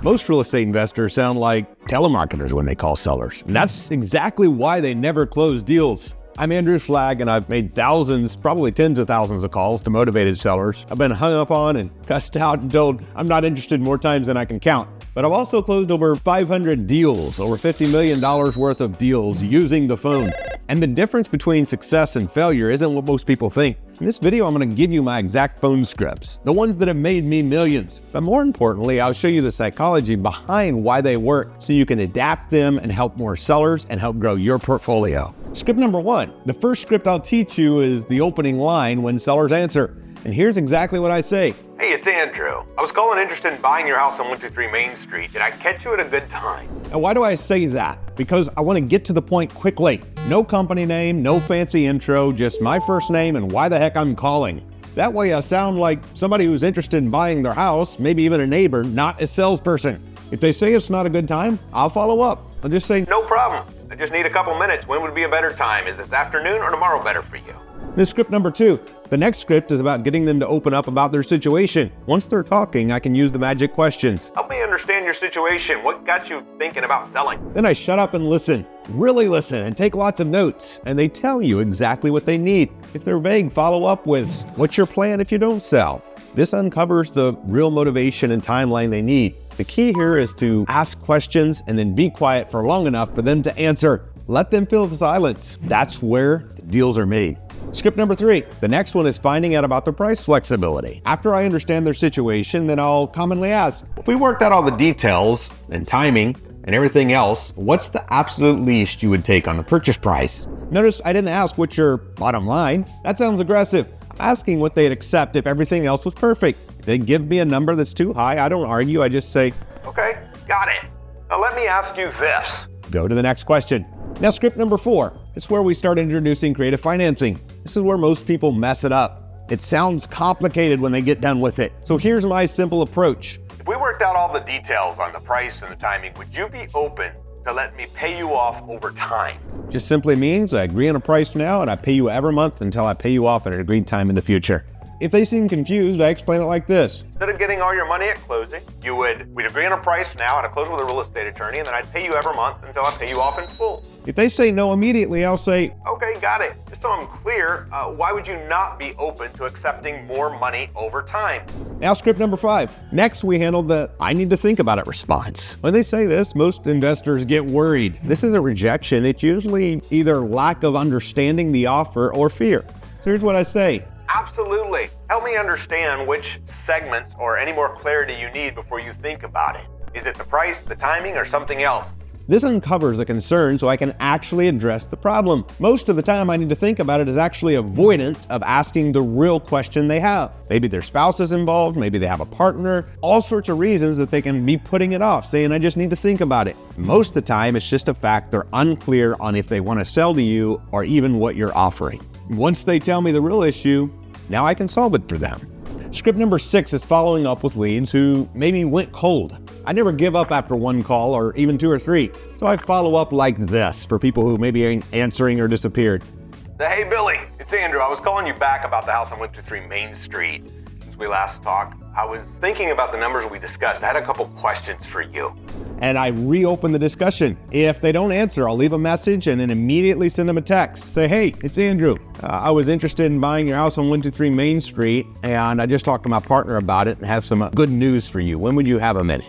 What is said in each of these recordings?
Most real estate investors sound like telemarketers when they call sellers. And that's exactly why they never close deals. I'm Andrew Flagg, and I've made thousands, probably tens of thousands of calls to motivated sellers. I've been hung up on and cussed out and told I'm not interested more times than I can count. But I've also closed over 500 deals, over $50 million worth of deals using the phone. And the difference between success and failure isn't what most people think. In this video, I'm going to give you my exact phone scripts, the ones that have made me millions. But more importantly, I'll show you the psychology behind why they work so you can adapt them and help more sellers and help grow your portfolio. Script number one. The first script I'll teach you is the opening line when sellers answer. And here's exactly what I say. Hey, it's Andrew. I was calling interested in buying your house on 123 Main Street. Did I catch you at a good time? And why do I say that? Because I want to get to the point quickly. No company name, no fancy intro, just my first name and why the heck I'm calling. That way I sound like somebody who's interested in buying their house, maybe even a neighbor, not a salesperson. If they say it's not a good time, I'll follow up. I'll just say, no problem. I just need a couple minutes. When would be a better time? Is this afternoon or tomorrow better for you? This script number two. The next script is about getting them to open up about their situation. Once they're talking, I can use the magic questions. Help me understand your situation. What got you thinking about selling? Then I shut up and listen. Really listen and take lots of notes. And they tell you exactly what they need. If they're vague, follow up with, what's your plan if you don't sell? This uncovers the real motivation and timeline they need. The key here is to ask questions and then be quiet for long enough for them to answer. Let them fill the silence. That's where the deals are made. Script number three. The next one is finding out about their price flexibility. After I understand their situation, then I'll commonly ask, if we worked out all the details and timing and everything else, what's the absolute least you would take on the purchase price? Notice I didn't ask what's your bottom line. That sounds aggressive. I'm asking what they'd accept if everything else was perfect. If they give me a number that's too high, I don't argue. I just say, okay, got it. Now let me ask you this. Go to the next question. Now, script number four. It's where we start introducing creative financing. This is where most people mess it up. It sounds complicated when they get done with it. So here's my simple approach. If we worked out all the details on the price and the timing, would you be open to let me pay you off over time? Just simply means I agree on a price now and I pay you every month until I pay you off at an agreed time in the future. If they seem confused, I explain it like this. Instead of getting all your money at closing, we'd agree on a price now, I'd close with a real estate attorney, and then I'd pay you every month until I pay you off in full. If they say no immediately, I'll say, okay, got it. Just so I'm clear, why would you not be open to accepting more money over time? Now, script number five. Next, we handle the I need to think about it response. When they say this, most investors get worried. This isn't rejection. It's usually either lack of understanding the offer or fear. So here's what I say. Absolutely. Help me understand which segments or any more clarity you need before you think about it. Is it the price, the timing, or something else? This uncovers a concern so I can actually address the problem. Most of the time I need to think about it is actually avoidance of asking the real question they have. Maybe their spouse is involved, maybe they have a partner, all sorts of reasons that they can be putting it off, saying I just need to think about it. Most of the time it's just a fact they're unclear on if they want to sell to you or even what you're offering. Once they tell me the real issue, now I can solve it for them. Script number six is following up with leads who maybe went cold. I never give up after one call or even two or three. So I follow up like this for people who maybe ain't answering or disappeared. Hey Billy, it's Andrew. I was calling you back about the house on 123 Main Street. Since we last talked, I was thinking about the numbers we discussed. I had a couple questions for you. And I reopen the discussion. If they don't answer, I'll leave a message and then immediately send them a text. Say, hey, it's Andrew. I was interested in buying your house on 123 Main Street, and I just talked to my partner about it and have some good news for you. When would you have a minute?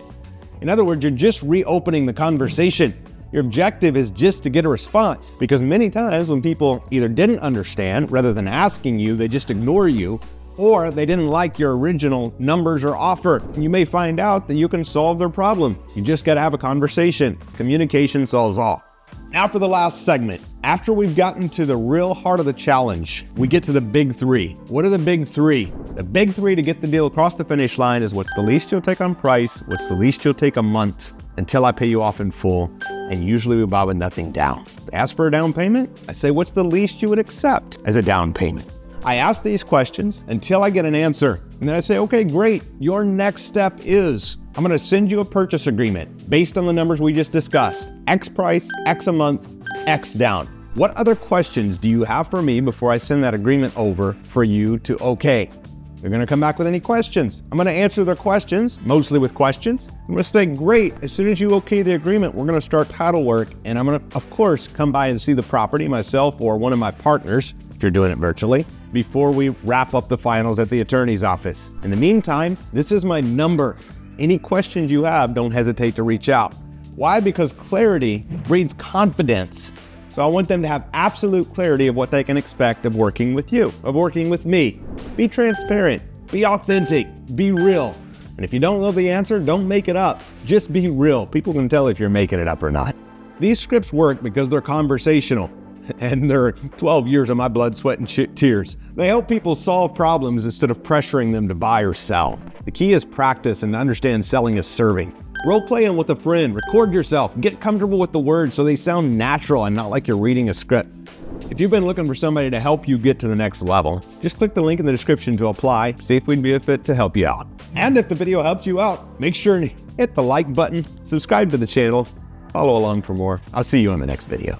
In other words, you're just reopening the conversation. Your objective is just to get a response, because many times when people either didn't understand, rather than asking you, they just ignore you, or they didn't like your original numbers or offer. You may find out that you can solve their problem. You just gotta have a conversation. Communication solves all. Now for the last segment. After we've gotten to the real heart of the challenge, we get to the big three. What are the big three? The big three to get the deal across the finish line is what's the least you'll take on price, what's the least you'll take a month until I pay you off in full, and usually we buy with nothing down. Ask for a down payment, I say what's the least you would accept as a down payment? I ask these questions until I get an answer. And then I say, okay, great. Your next step is, I'm gonna send you a purchase agreement based on the numbers we just discussed. X price, X a month, X down. What other questions do you have for me before I send that agreement over for you to okay? They're going to come back with any questions. I'm going to answer their questions, mostly with questions. I'm going to say, great, as soon as you okay the agreement, we're going to start title work. And I'm going to, of course, come by and see the property myself or one of my partners, if you're doing it virtually, before we wrap up the finals at the attorney's office. In the meantime, this is my number. Any questions you have, don't hesitate to reach out. Why? Because clarity breeds confidence. So I want them to have absolute clarity of what they can expect of working with you, of working with me. Be transparent, be authentic, be real. And if you don't know the answer, don't make it up. Just be real. People can tell if you're making it up or not. These scripts work because they're conversational. And they're 12 years of my blood, sweat, and tears. They help people solve problems instead of pressuring them to buy or sell. The key is practice and understand selling is serving. Role playing with a friend, record yourself, get comfortable with the words so they sound natural and not like you're reading a script. If you've been looking for somebody to help you get to the next level, just click the link in the description to apply, see if we'd be a fit to help you out. And if the video helped you out, make sure to hit the like button, subscribe to the channel, follow along for more. I'll see you in the next video.